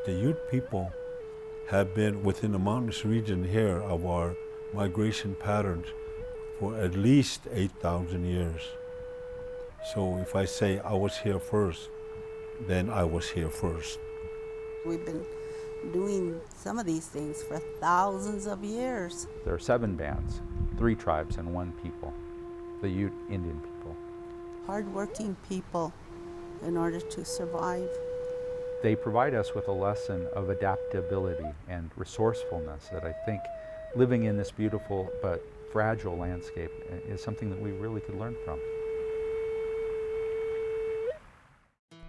The Ute people have been within the mountainous region here of our migration patterns for at least 8,000 years. So if I say I was here first, then I was here first. We've been doing some of these things for thousands of years. There are 7 bands, 3 tribes and 1 people, the Ute Indian people. Hardworking people in order to survive. They provide us with a lesson of adaptability and resourcefulness that I think living in this beautiful but fragile landscape is something that we really could learn from.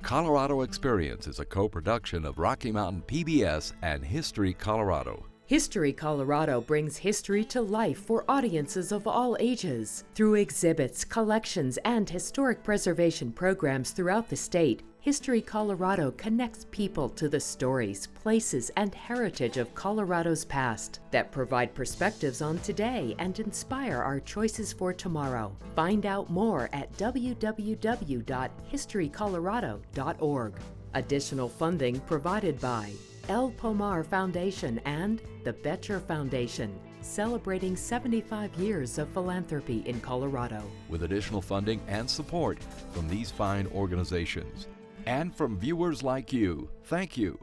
Colorado Experience is a co-production of Rocky Mountain PBS and History Colorado. History Colorado brings history to life for audiences of all ages. Through exhibits, collections, and historic preservation programs throughout the state, History Colorado connects people to the stories, places, and heritage of Colorado's past that provide perspectives on today and inspire our choices for tomorrow. Find out more at www.historycolorado.org. Additional funding provided by El Pomar Foundation and the Betcher Foundation, celebrating 75 years of philanthropy in Colorado. With additional funding and support from these fine organizations. And from viewers like you, thank you.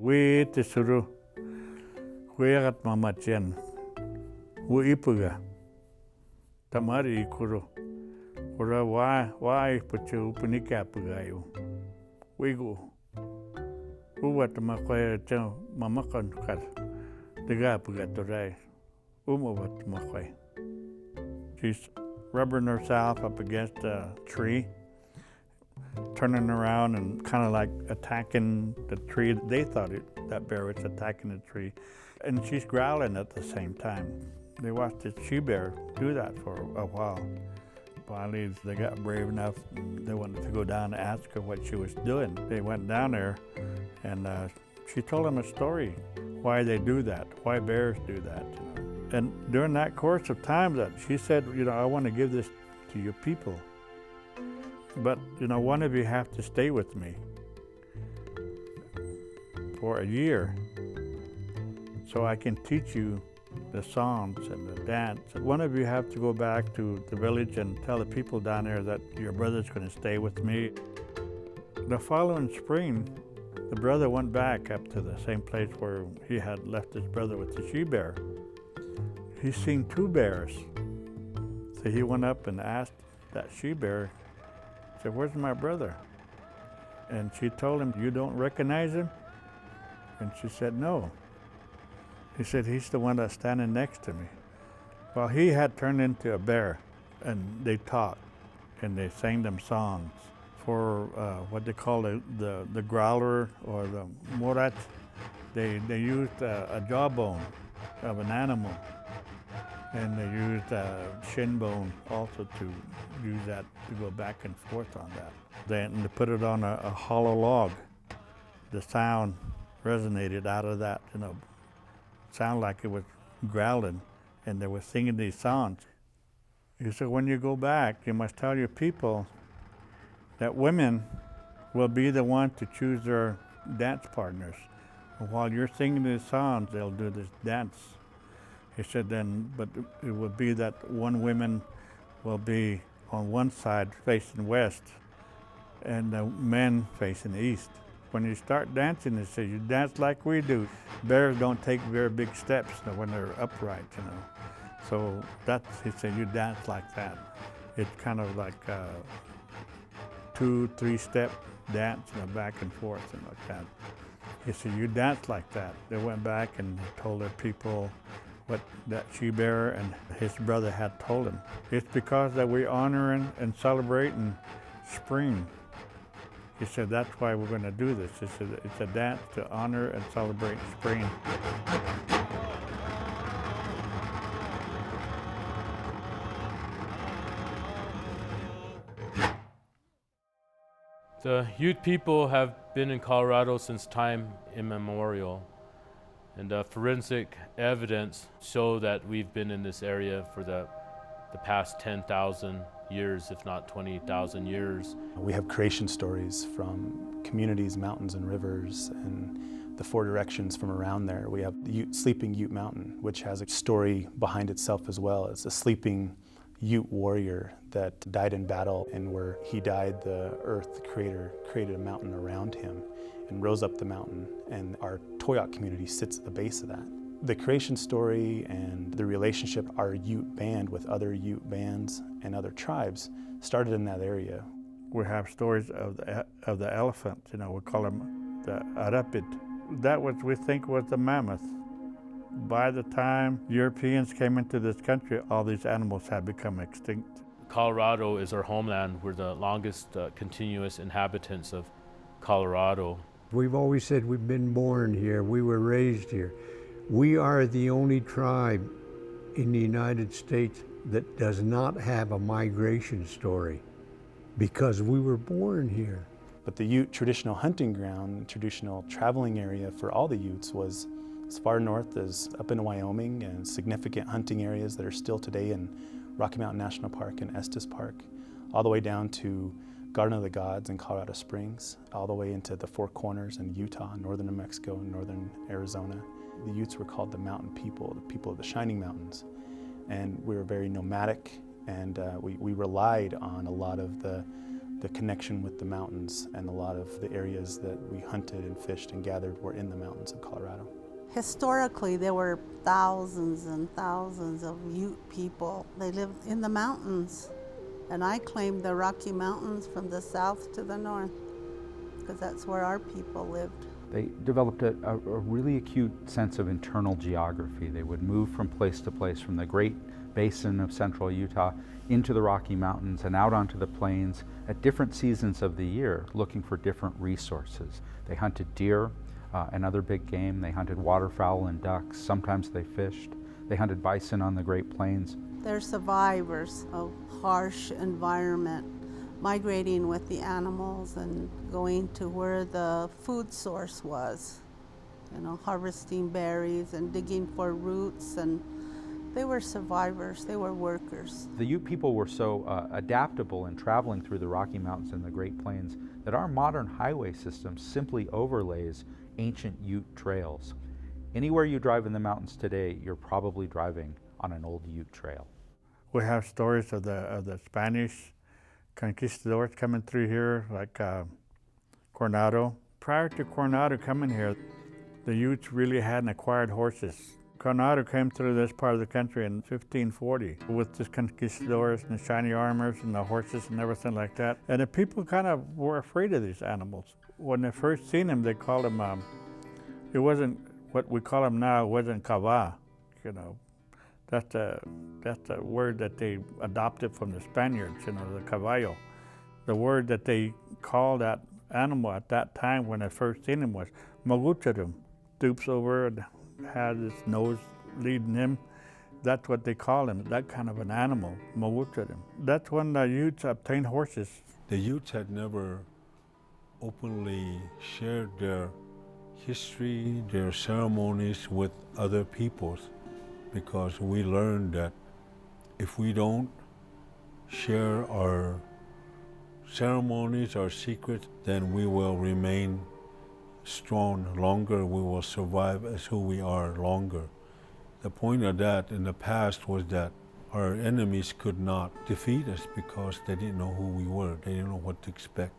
We tesuru, huegat mamachen, huipuga, tamari ikuru, ora why puchu punikapugayo, wigu, uwat makway chen mamakan kat, degapuga today, umawat makway. She's rubbing herself up against a tree, turning around and kind of like attacking the tree. They thought that bear was attacking the tree. And she's growling at the same time. They watched the she bear do that for a while. Finally, they got brave enough, they wanted to go down and ask her what she was doing. They went down there and she told them a story, why they do that, why bears do that. And during that course of time that she said, I want to give this to your people. But, one of you have to stay with me for a year so I can teach you the songs and the dance. One of you have to go back to the village and tell the people down there that your brother's going to stay with me. The following spring, the brother went back up to the same place where he had left his brother with the she-bear. He seen 2 bears. So he went up and asked that she-bear, said, "Where's my brother?" And she told him, "You don't recognize him?" And she said, "No." He said, "He's the one that's standing next to me." Well, he had turned into a bear, and they talked, and they sang them songs for what they call the growler or the morat. They used a jawbone of an animal, and they used shin bone also to use that to go back and forth on that. Then they put it on a hollow log. The sound resonated out of that, sound like it was growling, and they were singing these songs. He said, when you go back, you must tell your people that women will be the one to choose their dance partners. While you're singing these songs, they'll do this dance. He said but it will be that one woman will be on one side facing west and the men facing east. When you start dancing, he said, you dance like we do. Bears don't take very big steps when they're upright, So he said, you dance like that. It's kind of like a 2-3 step dance, back and forth and like that. He said, you dance like that. They went back and told their people what that she-bearer and his brother had told him. It's because that we honor and celebrate in spring. He said, that's why we're going to do this. It's a dance to honor and celebrate spring. The Ute people have been in Colorado since time immemorial, and forensic evidence show that we've been in this area for the past 10,000 years, if not 20,000 years. We have creation stories from communities, mountains, and rivers, and the four directions from around there. We have the sleeping Ute Mountain, which has a story behind itself as well. It's a sleeping Ute warrior that died in battle, and where he died, the earth, the creator, created a mountain around him and rose up the mountain, and our Toyac community sits at the base of that. The creation story and the relationship our Ute band with other Ute bands and other tribes started in that area. We have stories of the elephant, we call him the Arapid. That was, we think, was the mammoth. By the time Europeans came into this country, all these animals had become extinct. Colorado is our homeland. We're the longest continuous inhabitants of Colorado. We've always said we've been born here, we were raised here. We are the only tribe in the United States that does not have a migration story because we were born here. But the Ute traditional hunting ground, traditional traveling area for all the Utes was as far north as up in Wyoming, and significant hunting areas that are still today in Rocky Mountain National Park and Estes Park, all the way down to Garden of the Gods in Colorado Springs, all the way into the Four Corners in Utah, northern New Mexico, and northern Arizona. The Utes were called the mountain people, the people of the Shining Mountains. And we were very nomadic, and we relied on a lot of the connection with the mountains, and a lot of the areas that we hunted and fished and gathered were in the mountains of Colorado. Historically, there were thousands and thousands of Ute people. They lived in the mountains. And I claim the Rocky Mountains from the south to the north, because that's where our people lived. They developed a really acute sense of internal geography. They would move from place to place, from the Great Basin of central Utah into the Rocky Mountains and out onto the plains at different seasons of the year, looking for different resources. They hunted deer and other big game. They hunted waterfowl and ducks. Sometimes they fished. They hunted bison on the Great Plains. They're survivors of harsh environment, migrating with the animals and going to where the food source was, harvesting berries and digging for roots, and they were survivors, they were workers. The Ute people were so adaptable in traveling through the Rocky Mountains and the Great Plains that our modern highway system simply overlays ancient Ute trails. Anywhere you drive in the mountains today, you're probably driving on an old Ute trail. We have stories of the Spanish conquistadors coming through here, like Coronado. Prior to Coronado coming here, the Utes really hadn't acquired horses. Coronado came through this part of the country in 1540 with the conquistadors and the shiny armors and the horses and everything like that. And the people kind of were afraid of these animals. When they first seen them, they called them, it wasn't what we call them now, it wasn't kava, That's the word that they adopted from the Spaniards, the caballo. The word that they called that animal at that time when I first seen him was magucharum. Stoops over and had his nose leading him. That's what they call him, that kind of an animal, magucharum. That's when the Utes obtained horses. The Utes had never openly shared their history, their ceremonies with other peoples, because we learned that if we don't share our ceremonies, our secrets, then we will remain strong longer, we will survive as who we are longer. The point of that in the past was that our enemies could not defeat us because they didn't know who we were, they didn't know what to expect.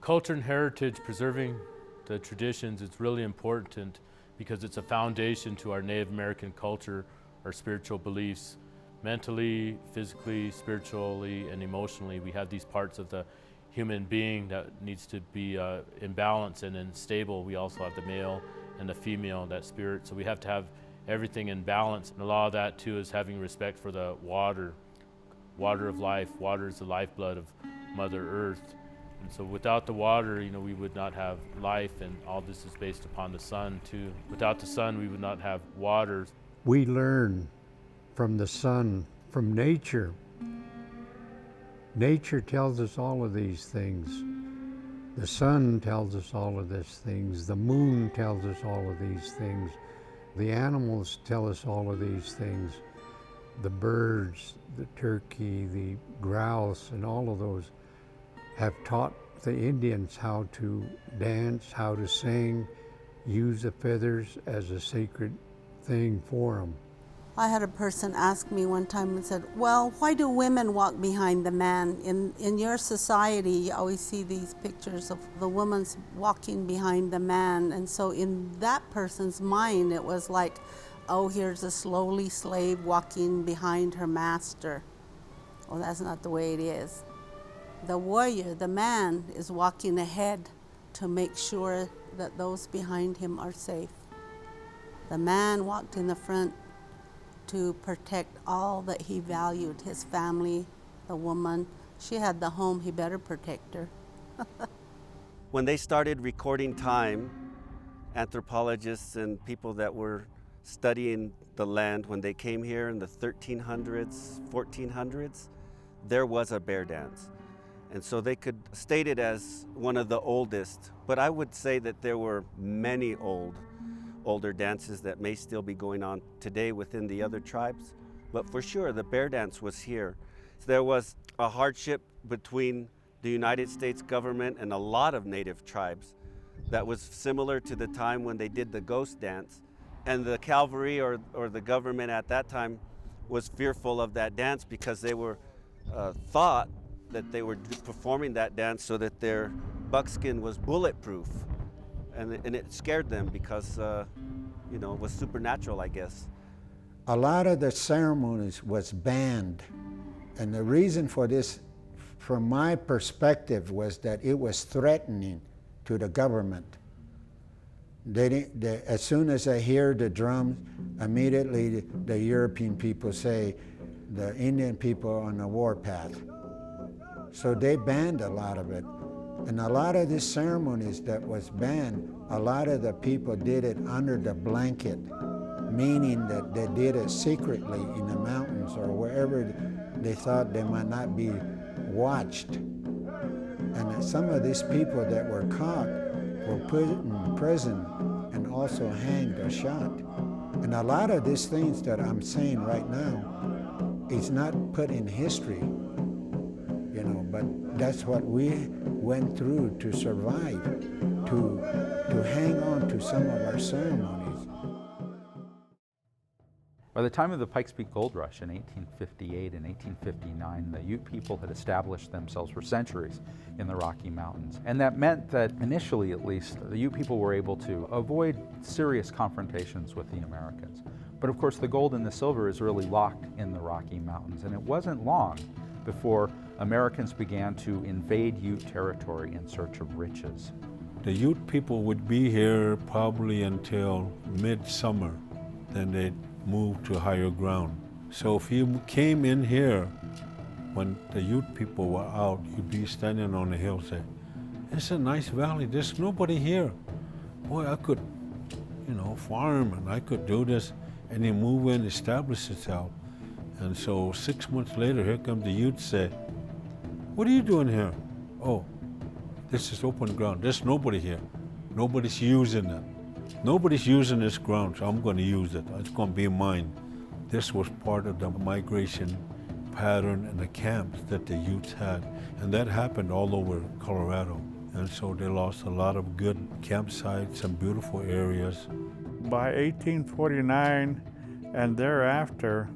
Culture and heritage, preserving the traditions, is really important because it's a foundation to our Native American culture, our spiritual beliefs. Mentally, physically, spiritually, and emotionally, we have these parts of the human being that needs to be in balance and stable. We also have the male and the female, that spirit. So we have to have everything in balance. And a lot of that too is having respect for the water of life. Water is the lifeblood of Mother Earth. And so without the water, we would not have life, and all this is based upon the sun too. Without the sun, we would not have water. We learn from the sun, from nature. Nature tells us all of these things. The sun tells us all of these things. The moon tells us all of these things. The animals tell us all of these things. The birds, the turkey, the grouse, and all of those have taught the Indians how to dance, how to sing, use the feathers as a sacred thing for them. I had a person ask me one time and said, well, why do women walk behind the man? In your society, you always see these pictures of the woman's walking behind the man. And so in that person's mind, it was like, oh, here's a slowly slave walking behind her master. Well, that's not the way it is. The warrior, the man, is walking ahead to make sure that those behind him are safe. The man walked in the front to protect all that he valued, his family, the woman. She had the home, he better protect her. When they started recording time, anthropologists and people that were studying the land, when they came here in the 1300s, 1400s, there was a bear dance. And so they could state it as one of the oldest, but I would say that there were many older dances that may still be going on today within the other tribes. But for sure, the bear dance was here. There was a hardship between the United States government and a lot of native tribes that was similar to the time when they did the ghost dance. And the cavalry or the government at that time was fearful of that dance because they were thought that they were performing that dance so that their buckskin was bulletproof. And it scared them because, it was supernatural, I guess. A lot of the ceremonies was banned. And the reason for this, from my perspective, was that it was threatening to the government. As soon as they hear the drums, immediately the European people say the Indian people are on the warpath. So they banned a lot of it. And a lot of these ceremonies that was banned, a lot of the people did it under the blanket, meaning that they did it secretly in the mountains or wherever they thought they might not be watched. And some of these people that were caught were put in prison and also hanged or shot. And a lot of these things that I'm saying right now is not put in history, but that's what we went through to survive, to hang on to some of our ceremonies. By the time of the Pikes Peak Gold Rush in 1858 and 1859, the Ute people had established themselves for centuries in the Rocky Mountains. And that meant that initially, at least, the Ute people were able to avoid serious confrontations with the Americans. But of course, the gold and the silver is really locked in the Rocky Mountains. And it wasn't long before Americans began to invade Ute territory in search of riches. The Ute people would be here probably until midsummer. Then they'd move to higher ground. So if you came in here when the Ute people were out, you'd be standing on the hill saying, it's a nice valley, there's nobody here. Boy, I could, farm and I could do this. And they move in, establish itself. And so 6 months later, here come the Utes say, what are you doing here? Oh, this is open ground. There's nobody here. Nobody's using it. Nobody's using this ground, so I'm going to use it. It's going to be mine. This was part of the migration pattern and the camps that the Utes had. And that happened all over Colorado. And so they lost a lot of good campsites, some beautiful areas. By 1849 and thereafter,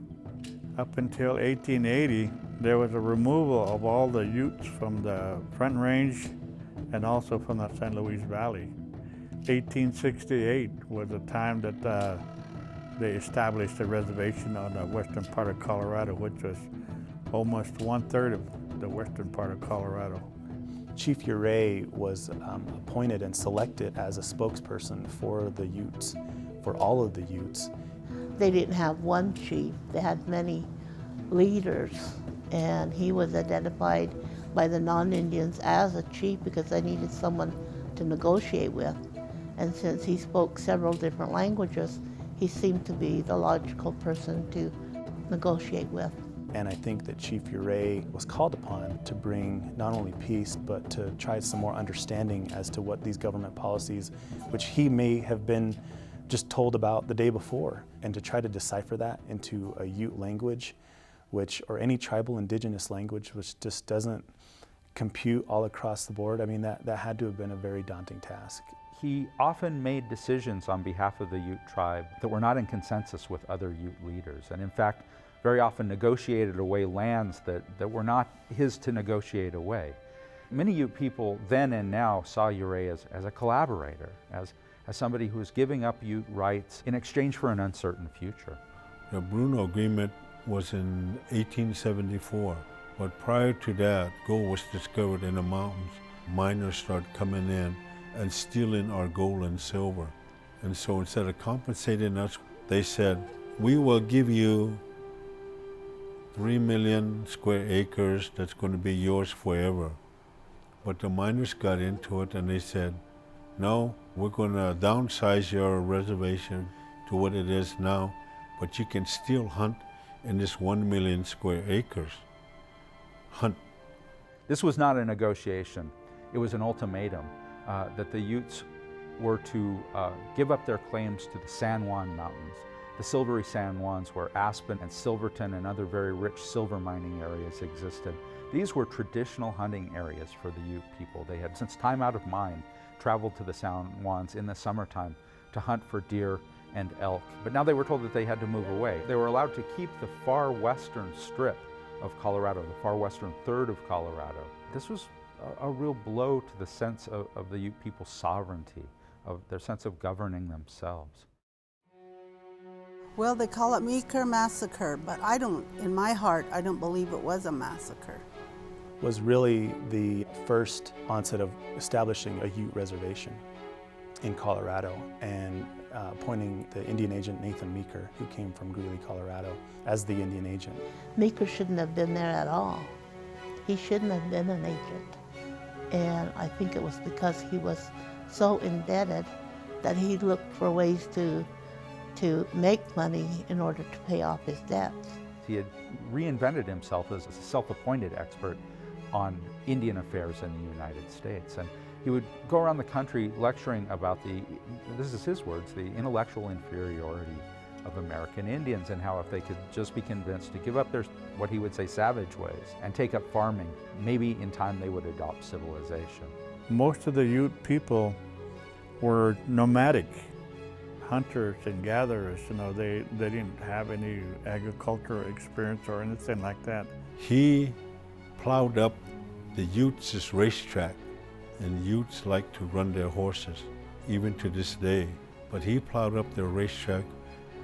up until 1880, there was a removal of all the Utes from the Front Range and also from the San Luis Valley. 1868 was the time that they established a reservation on the western part of Colorado, which was almost 1/3 of the western part of Colorado. Chief Uray was appointed and selected as a spokesperson for the Utes, for all of the Utes. they didn't have one chief, they had many leaders, and he was identified by the non-Indians as a chief because they needed someone to negotiate with. And since he spoke several different languages, he seemed to be the logical person to negotiate with. And I think that Chief Uray was called upon to bring not only peace, but to try some more understanding as to what these government policies, which he may have been just told about the day before, and to try to decipher that into a Ute language, or any tribal indigenous language, which just doesn't compute all across the board. I mean, that had to have been a very daunting task. He often made decisions on behalf of the Ute tribe that were not in consensus with other Ute leaders, and in fact, very often negotiated away lands that were not his to negotiate away. Many Ute people then and now saw Uray as a collaborator, as somebody who was giving up Ute rights in exchange for an uncertain future. The Bruno Agreement was in 1874, but prior to that, gold was discovered in the mountains. Miners started coming in and stealing our gold and silver. And so instead of compensating us, they said, we will give you 3 million square acres that's going to be yours forever. But the miners got into it and they said, no, we're going to downsize your reservation to what it is now, but you can still hunt in this 1 million square acres. Hunt. This was not a negotiation. It was an ultimatum that the Utes were to give up their claims to the San Juan Mountains, the silvery San Juans where Aspen and Silverton and other very rich silver mining areas existed. These were traditional hunting areas for the Ute people. They had, since time out of mind, traveled to the San Juans in the summertime to hunt for deer and elk. But now they were told that they had to move away. They were allowed to keep the far western strip of Colorado, the far western third of Colorado. This was a real blow to the sense of the Ute people's sovereignty, of their sense of governing themselves. Well, they call it Meeker massacre, but in my heart, I don't believe it was a massacre. Was really the first onset of establishing a Ute reservation in Colorado and appointing the Indian agent Nathan Meeker, who came from Greeley, Colorado, as the Indian agent. Meeker shouldn't have been there at all. He shouldn't have been an agent. And I think it was because he was so indebted that he looked for ways to make money in order to pay off his debts. He had reinvented himself as a self-appointed expert on Indian affairs in the United States. And he would go around the country lecturing about this is his words, the intellectual inferiority of American Indians, and how if they could just be convinced to give up their, what he would say, savage ways and take up farming, maybe in time they would adopt civilization. Most of the Ute people were nomadic, hunters and gatherers. You know, they didn't have any agricultural experience or anything like that. He plowed up the Utes' racetrack, and Utes like to run their horses, even to this day. But he plowed up their racetrack,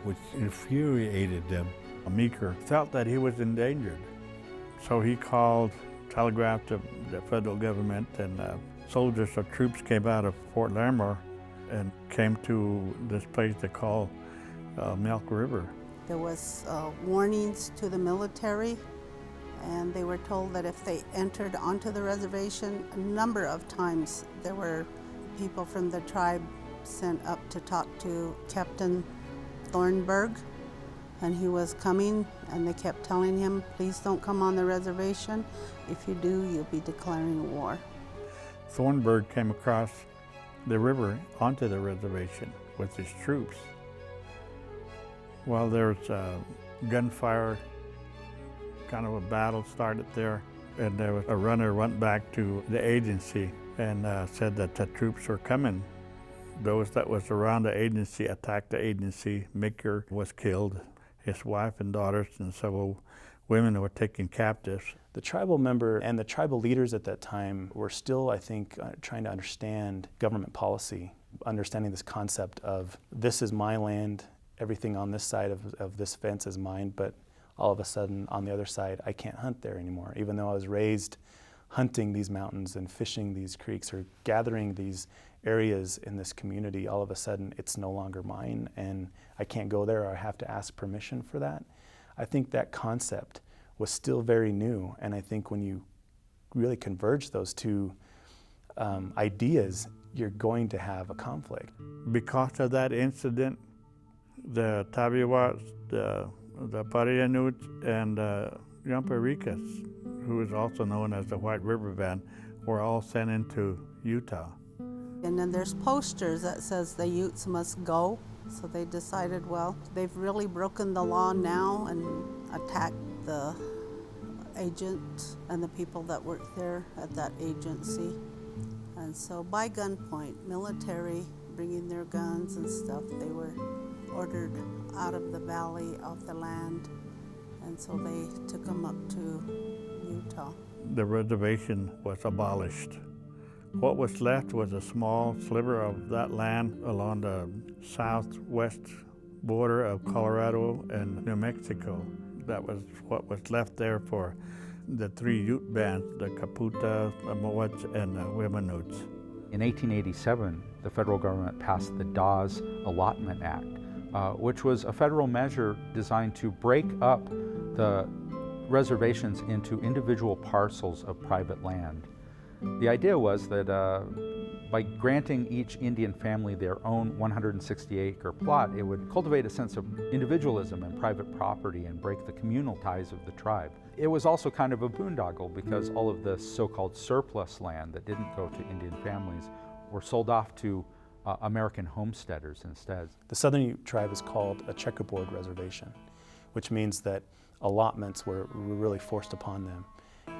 which infuriated them. Meeker felt that he was endangered, so he telegraphed to the federal government, and soldiers or troops came out of Fort Laramore and came to this place they call Milk River. There was warnings to the military, and they were told that if they entered onto the reservation, a number of times there were people from the tribe sent up to talk to Captain Thornburg, and he was coming, and they kept telling him, please don't come on the reservation. If you do, you'll be declaring war. Thornburg came across the river onto the reservation with his troops. Well, there was gunfire, kind of a battle started there, and there was a runner went back to the agency and said that the troops were coming. Those that was around the agency attacked the agency. Meeker was killed. His wife and daughters and several women were taken captives. The tribal member and the tribal leaders at that time were still, I think, trying to understand government policy, understanding this concept of this is my land, everything on this side of this fence is mine, but all of a sudden on the other side I can't hunt there anymore. Even though I was raised hunting these mountains and fishing these creeks or gathering these areas in this community, all of a sudden it's no longer mine and I can't go there or I have to ask permission for that. I think that concept was still very new, and I think when you really converge those two ideas, you're going to have a conflict. Because of that incident, the Tabiwas, the Utes, and Yamparicas, who is also known as the White River Band, were all sent into Utah. And then there's posters that says the Utes must go. So they decided, well, they've really broken the law now and attacked the agent and the people that worked there at that agency. And so by gunpoint, military bringing their guns and stuff, they were ordered out of the valley, off the land. And so they took them up to Utah. The reservation was abolished. What was left was a small sliver of that land along the southwest border of Colorado and New Mexico. That was what was left there for the three Ute bands, the Caputa, the Moats, and the Weminuts. In 1887, the federal government passed the Dawes Allotment Act, which was a federal measure designed to break up the reservations into individual parcels of private land. The idea was that by granting each Indian family their own 160-acre plot, it would cultivate a sense of individualism and private property and break the communal ties of the tribe. It was also kind of a boondoggle because all of the so-called surplus land that didn't go to Indian families were sold off to American homesteaders instead. The Southern Ute tribe is called a checkerboard reservation, which means that allotments were really forced upon them.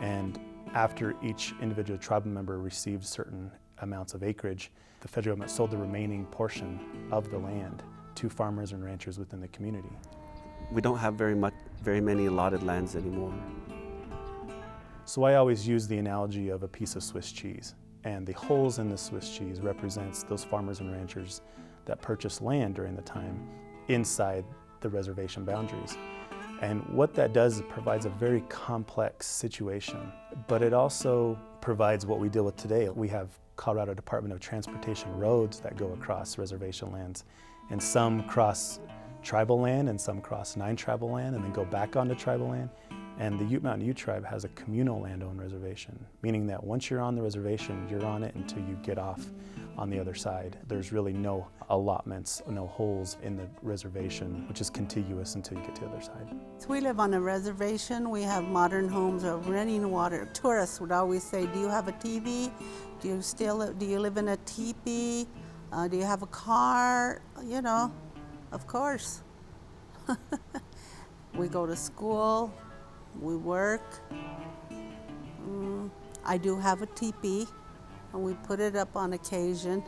And after each individual tribal member received certain amounts of acreage, the federal government sold the remaining portion of the land to farmers and ranchers within the community. We don't have very many allotted lands anymore. So I always use the analogy of a piece of Swiss cheese, and the holes in the Swiss cheese represents those farmers and ranchers that purchased land during the time inside the reservation boundaries. And what that does is it provides a very complex situation, but it also provides what we deal with today. We have Colorado Department of Transportation roads that go across reservation lands, and some cross tribal land and some cross non-tribal land and then go back onto tribal land. And the Ute Mountain Ute tribe has a communal land-owned reservation, meaning that once you're on the reservation, you're on it until you get off on the other side. There's really no allotments, no holes in the reservation, which is contiguous until you get to the other side. So we live on a reservation. We have modern homes, we're running water. Tourists would always say, do you have a TV? Do you live in a teepee? Do you have a car? You know, of course. We go to school, we work. I do have a teepee, and we put it up on occasion.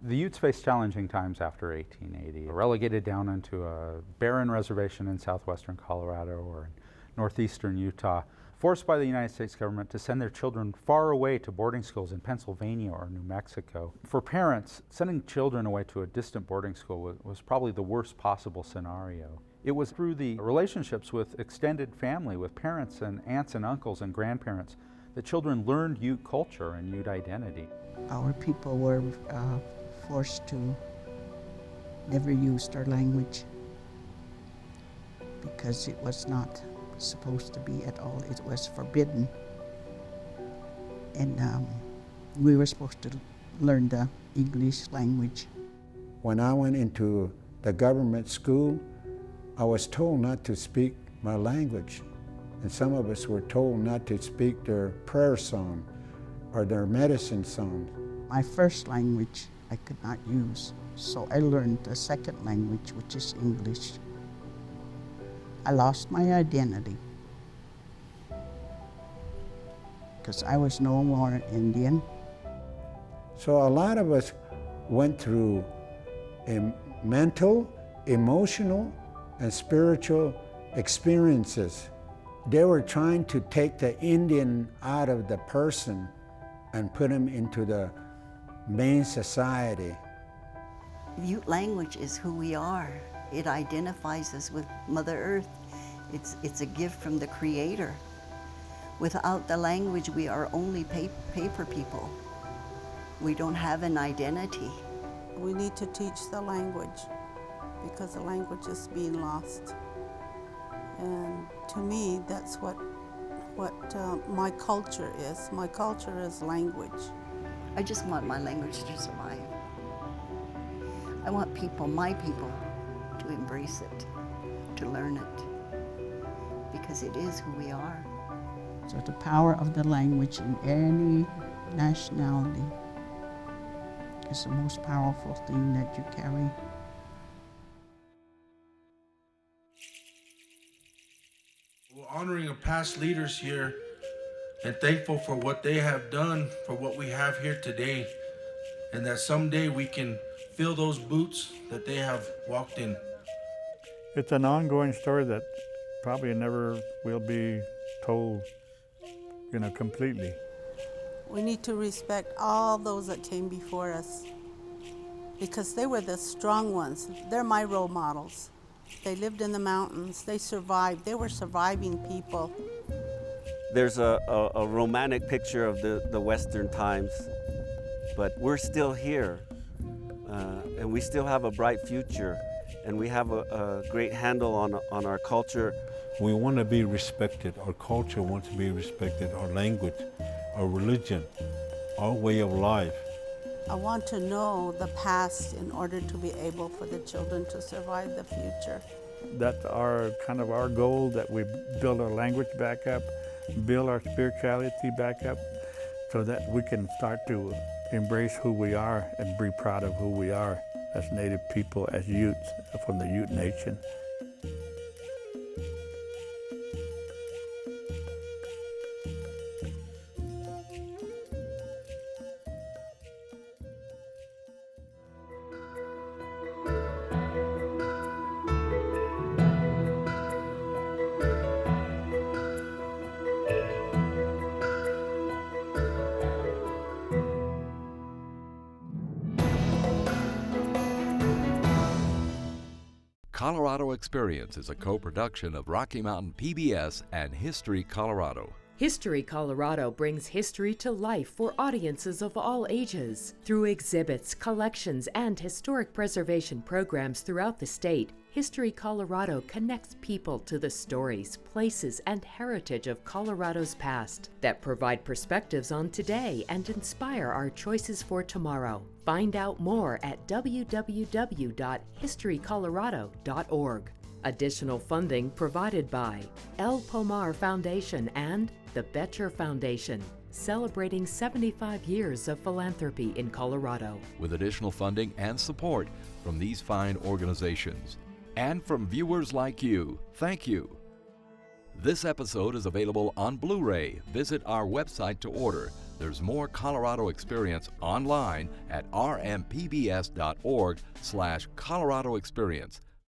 The Utes faced challenging times after 1880. Relegated down into a barren reservation in southwestern Colorado or in northeastern Utah, forced by the United States government to send their children far away to boarding schools in Pennsylvania or New Mexico. For parents, sending children away to a distant boarding school was probably the worst possible scenario. It was through the relationships with extended family, with parents and aunts and uncles and grandparents, that children learned Ute culture and Ute identity. Our people were forced to never use their language because it was not supposed to be at all. It was forbidden. And we were supposed to learn the English language. When I went into the government school, I was told not to speak my language. And some of us were told not to speak their prayer song or their medicine song. My first language I could not use, so I learned a second language, which is English. I lost my identity because I was no more Indian. So a lot of us went through mental, emotional, and spiritual experiences. They were trying to take the Indian out of the person and put him into the main society. Ute language is who we are. It identifies us with Mother Earth. It's a gift from the Creator. Without the language, we are only paper people. We don't have an identity. We need to teach the language because the language is being lost. And to me, that's what my culture is. My culture is language. I just want my language to survive. I want people, my people, to embrace it, to learn it, because it is who we are. So the power of the language in any nationality is the most powerful thing that you carry. We're honoring our past leaders here and thankful for what they have done for what we have here today, and that someday we can fill those boots that they have walked in. It's an ongoing story that probably never will be told, completely. We need to respect all those that came before us because they were the strong ones. They're my role models. They lived in the mountains. They survived. They were surviving people. There's a romantic picture of the Western times, but we're still here, and we still have a bright future, and we have a great handle on our culture. We want to be respected. Our culture wants to be respected. Our language, our religion, our way of life. I want to know the past in order to be able for the children to survive the future. That's our goal, that we build our language back up, build our spirituality back up, so that we can start to embrace who we are and be proud of who we are as Native people, as Utes from the Ute Nation. Colorado Experience is a co-production of Rocky Mountain PBS and History Colorado. History Colorado brings history to life for audiences of all ages. Through exhibits, collections, and historic preservation programs throughout the state, History Colorado connects people to the stories, places, and heritage of Colorado's past that provide perspectives on today and inspire our choices for tomorrow. Find out more at www.historycolorado.org. Additional funding provided by El Pomar Foundation and the Betcher Foundation, celebrating 75 years of philanthropy in Colorado. With additional funding and support from these fine organizations. And from viewers like you, thank you. This episode is available on Blu-ray. Visit our website to order. There's more Colorado Experience online at rmpbs.org/Colorado Experience.